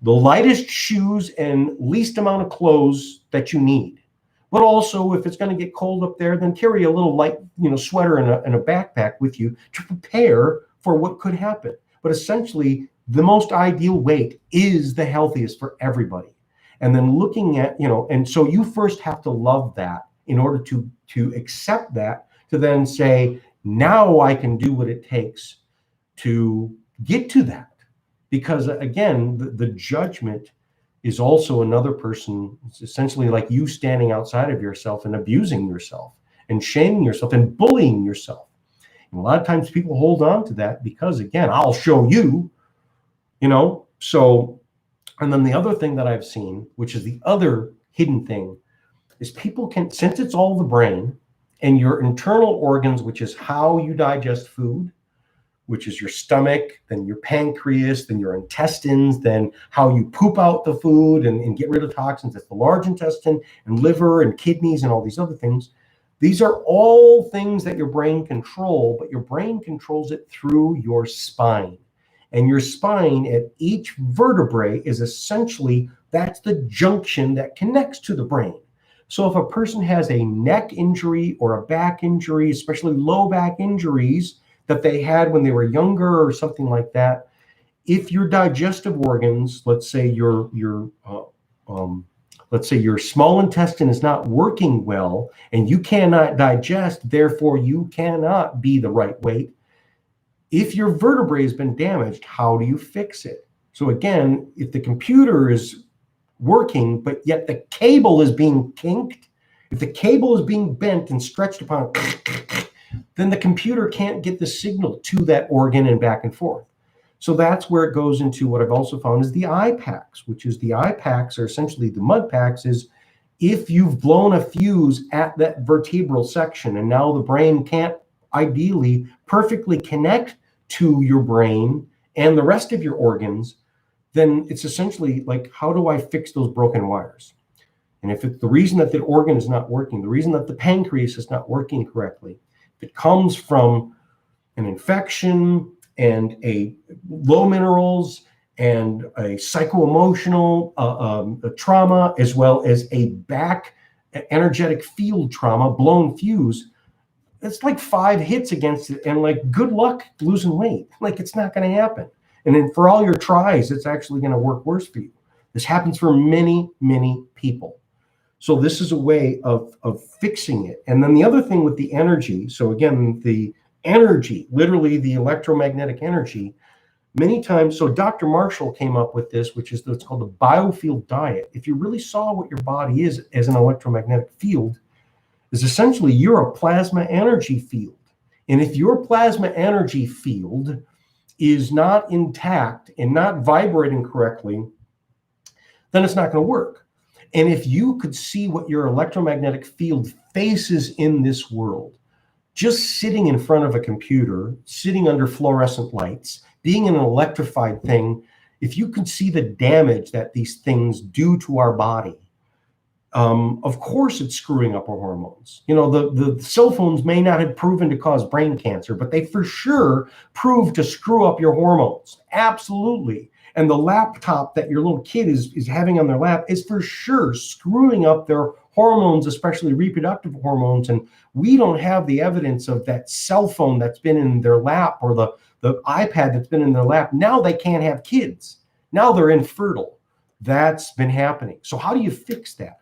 A: lightest shoes and least amount of clothes that you need. But also, if it's going to get cold up there, then carry a little light, sweater and a backpack with you to prepare for what could happen. But essentially, the most ideal weight is the healthiest for everybody. And then looking at, and so you first have to love that in order to accept that, to then say, now I can do what it takes to get to that. Because again, the judgment is also another person. It's essentially like you standing outside of yourself and abusing yourself and shaming yourself and bullying yourself. And a lot of times people hold on to that because, again, I'll show you, so, and then the other thing that I've seen, which is the other hidden thing, is people can, since it's all the brain and your internal organs, which is how you digest food, which is your stomach, then your pancreas, then your intestines, then how you poop out the food and get rid of toxins. That's the large intestine and liver and kidneys and all these other things. These are all things that your brain controls, but your brain controls it through your spine. And your spine at each vertebrae is essentially, that's the junction that connects to the brain. So if a person has a neck injury or a back injury, especially low back injuries that they had when they were younger or something like that, if your digestive organs, let's say your small intestine is not working well and you cannot digest, therefore you cannot be the right weight. If your vertebrae has been damaged, how do you fix it? So again, if the computer is working, but yet the cable is being kinked, if the cable is being bent and stretched upon, then the computer can't get the signal to that organ and back and forth. So that's where it goes into what I've also found is the eye packs, which is the eye packs are essentially the mud packs is if you've blown a fuse at that vertebral section and now the brain can't ideally perfectly connect to your brain and the rest of your organs, then it's essentially like, how do I fix those broken wires? And if it's the reason that the organ is not working, the reason that the pancreas is not working correctly, if it comes from an infection and a low minerals and a psycho-emotional a trauma, as well as a back energetic field trauma, blown fuse, it's like 5 hits against it and like, good luck losing weight. Like, it's not going to happen. And then for all your tries, it's actually going to work worse for you. This happens for many, many people. So this is a way of fixing it. And then the other thing with the energy, so again, the energy, literally the electromagnetic energy, many times, so Dr. Marshall came up with this, which is what's called the biofield diet. If you really saw what your body is as an electromagnetic field, is essentially you're a plasma energy field. And if your plasma energy field is not intact and not vibrating correctly, then it's not going to work. And if you could see what your electromagnetic field faces in this world, just sitting in front of a computer, sitting under fluorescent lights, being an electrified thing, if you could see the damage that these things do to our body, Of course it's screwing up our hormones. The cell phones may not have proven to cause brain cancer, but they for sure prove to screw up your hormones. Absolutely. And the laptop that your little kid is having on their lap is for sure screwing up their hormones, especially reproductive hormones. And we don't have the evidence of that cell phone that's been in their lap, or the iPad that's been in their lap. Now they can't have kids. Now they're infertile. That's been happening. So how do you fix that?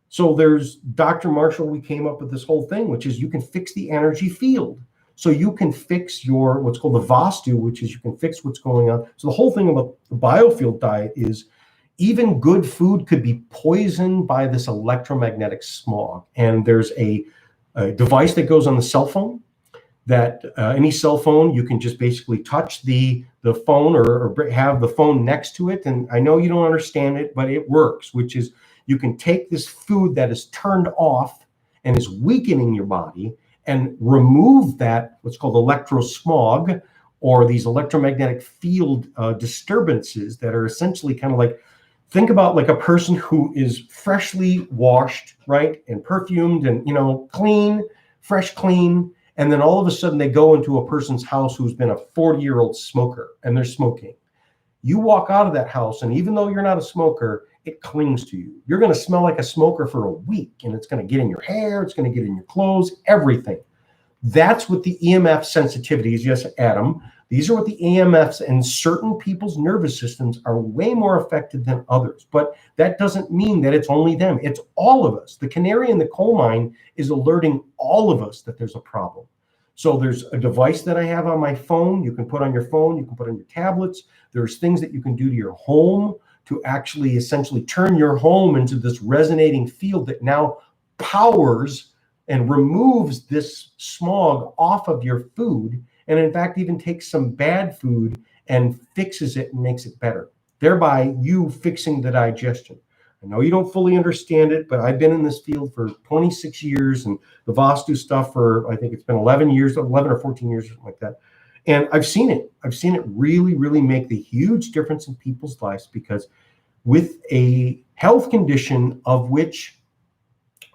A: So there's Dr. Marshall, we came up with this whole thing, which is you can fix the energy field. So you can fix your, what's called the Vastu, which is you can fix what's going on. So the whole thing about the biofield diet is even good food could be poisoned by this electromagnetic smog. And there's a device that goes on the cell phone, that any cell phone, you can just basically touch the phone or have the phone next to it. And I know you don't understand it, but it works, which is you can take this food that is turned off and is weakening your body and remove that, what's called electrosmog, or these electromagnetic field disturbances that are essentially kind of like, think about like a person who is freshly washed, right, and perfumed and, clean, fresh, clean. And then all of a sudden they go into a person's house who's been a 40-year-old smoker and they're smoking. You walk out of that house, and even though you're not a smoker, it clings to you. You're going to smell like a smoker for a week, and it's going to get in your hair. It's going to get in your clothes, everything. That's what the EMF sensitivities, yes, Adam, these are what the EMFs and certain people's nervous systems are way more affected than others. But that doesn't mean that it's only them. It's all of us. The canary in the coal mine is alerting all of us that there's a problem. So there's a device that I have on my phone. You can put on your phone. You can put on your tablets. There's things that you can do to your home to actually essentially turn your home into this resonating field that now powers and removes this smog off of your food. And in fact, even takes some bad food and fixes it and makes it better, thereby you fixing the digestion. I know you don't fully understand it, but I've been in this field for 26 years and the Vastu stuff for, I think it's been 11 or 14 years, something like that. And I've seen it. I've seen it really, really make the huge difference in people's lives, because with a health condition of which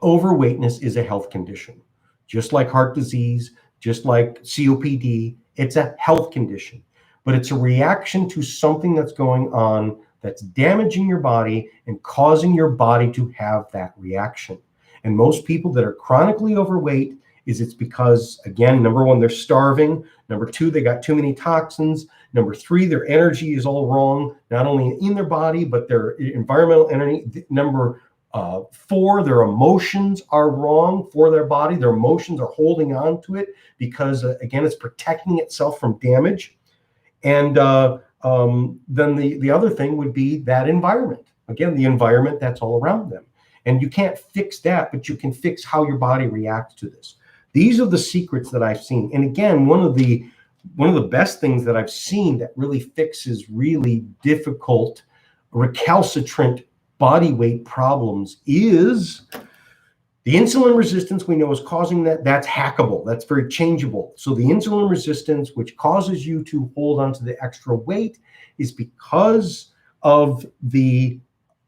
A: overweightness is a health condition, just like heart disease, just like COPD, it's a health condition, but it's a reaction to something that's going on that's damaging your body and causing your body to have that reaction. And most people that are chronically overweight, it's because, again, number one, they're starving. Number two, they got too many toxins. Number three, their energy is all wrong, not only in their body, but their environmental energy. Number four, their emotions are wrong for their body. Their emotions are holding on to it because, again, it's protecting itself from damage. And then the other thing would be that environment. Again, the environment that's all around them. And you can't fix that, but you can fix how your body reacts to this. These are the secrets that I've seen. And again, one of the best things that I've seen that really fixes really difficult, recalcitrant body weight problems is the insulin resistance. We know is causing that. That's hackable. That's very changeable. So the insulin resistance, which causes you to hold on to the extra weight, is because of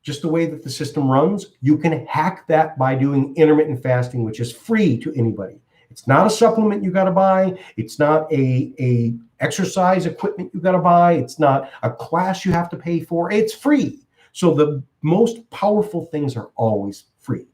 A: just the way that the system runs. You can hack that by doing intermittent fasting, which is free to anybody. It's not a supplement you got to buy. It's not a exercise equipment you got to buy. It's not a class you have to pay for. It's free. So the most powerful things are always free,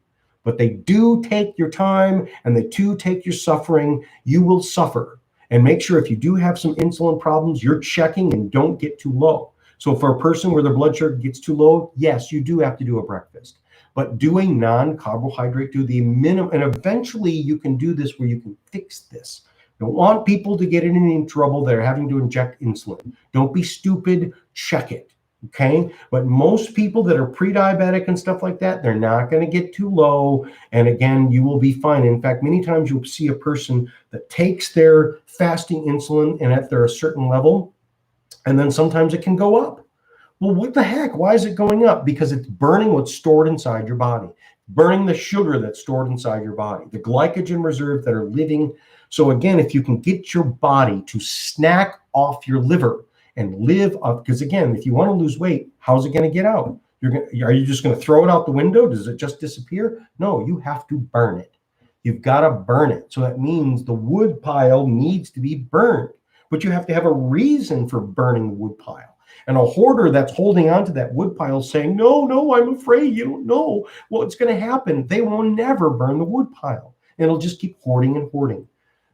A: but they do take your time and they do take your suffering. You will suffer. And make sure if you do have some insulin problems, you're checking and don't get too low. So for a person where their blood sugar gets too low, yes, you do have to do a breakfast, but do a non-carbohydrate, do the minimum, and eventually you can do this where you can fix this. Don't want people to get in any trouble. They're having to inject insulin. Don't be stupid. Check it. Okay. But most people that are pre-diabetic and stuff like that, they're not going to get too low. And again, you will be fine. In fact, many times you'll see a person that takes their fasting insulin and at their a certain level, and then sometimes it can go up. Well, what the heck? Why is it going up? Because it's burning what's stored inside your body, burning the sugar that's stored inside your body, the glycogen reserves that are living. So again, if you can get your body to snack off your liver and live up, because again, if you want to lose weight, how's it going to get out? Are you just going to throw it out the window? Does it just disappear? No, you have to burn it. You've got to burn it. So that means the wood pile needs to be burned, but you have to have a reason for burning the wood pile. And a hoarder that's holding on to that wood pile saying, no, I'm afraid, you don't know what's going to happen. They will never burn the wood pile. It'll just keep hoarding and hoarding.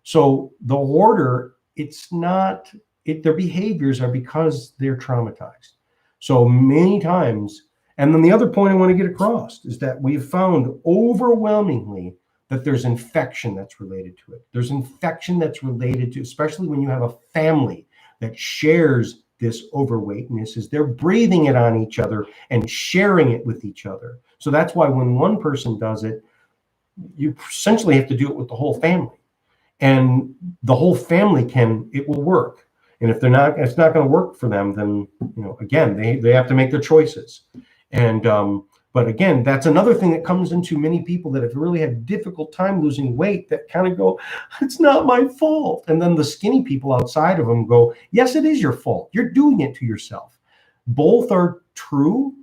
A: So the hoarder, their behaviors are because they're traumatized. So many times, and then the other point I want to get across is that we've found overwhelmingly that there's infection that's related to it. There's infection that's related to, especially when you have a family that shares this overweightness, is they're breathing it on each other and sharing it with each other. So that's why when one person does it, you essentially have to do it with the whole family. And the whole family it will work. And if it's not going to work for them, then, again, they have to make their choices. And, but again, that's another thing that comes into many people that have really had a difficult time losing weight, that kind of go, it's not my fault. And then the skinny people outside of them go, yes, it is your fault. You're doing it to yourself. Both are true.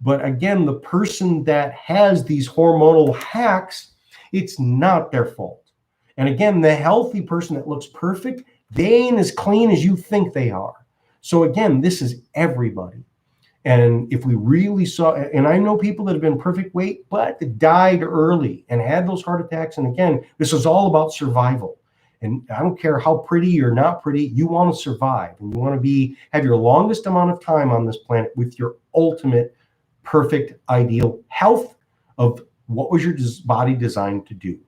A: But again, the person that has these hormonal hacks, it's not their fault. And again, the healthy person that looks perfect, they ain't as clean as you think they are. So again, this is everybody. And if we really saw, and I know people that have been perfect weight, but died early and had those heart attacks. And again, this is all about survival. And I don't care how pretty or not pretty, you want to survive. And you want to have your longest amount of time on this planet with your ultimate, perfect, ideal health of what was your body designed to do.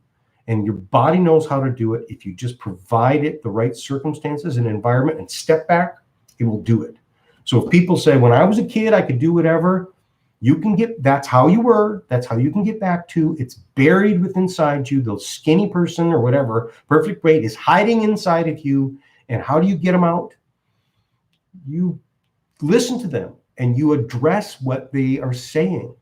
A: And your body knows how to do it. If you just provide it the right circumstances and environment and step back, it will do it. So if people say, when I was a kid, I could do whatever, that's how you were. That's how you can get back to. It's buried within inside you. The skinny person or whatever, perfect weight, is hiding inside of you. And how do you get them out? You listen to them and you address what they are saying.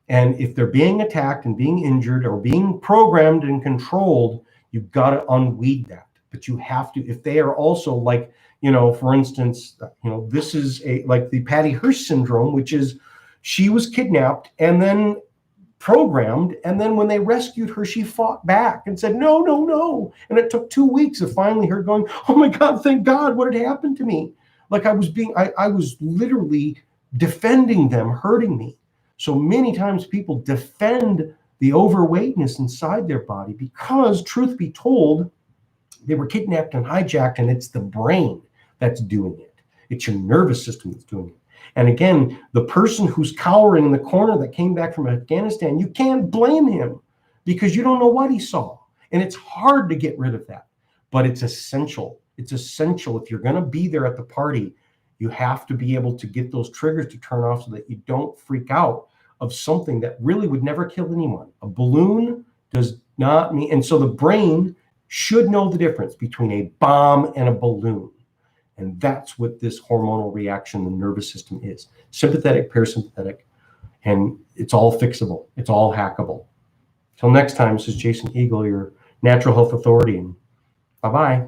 A: And if they're being attacked and being injured or being programmed and controlled, you've got to unweed that. But you have to, if they are also like, for instance, this is like the Patty Hearst syndrome, which is she was kidnapped and then programmed. And then when they rescued her, she fought back and said, no. And it took 2 weeks of finally her going, oh my God, thank God, what had happened to me? Like I was literally defending them hurting me. So many times people defend the overweightness inside their body because, truth be told, they were kidnapped and hijacked, and it's the brain that's doing it. It's your nervous system that's doing it. And again, the person who's cowering in the corner that came back from Afghanistan, you can't blame him because you don't know what he saw. And it's hard to get rid of that, but it's essential. It's essential. If you're going to be there at the party, you have to be able to get those triggers to turn off so that you don't freak out of something that really would never kill anyone. A balloon does not mean, and so the brain should know the difference between a bomb and a balloon. And that's what this hormonal reaction, the nervous system is. Sympathetic, parasympathetic, and it's all fixable. It's all hackable. Till next time, this is Jason Eagle, your natural health authority, and bye-bye.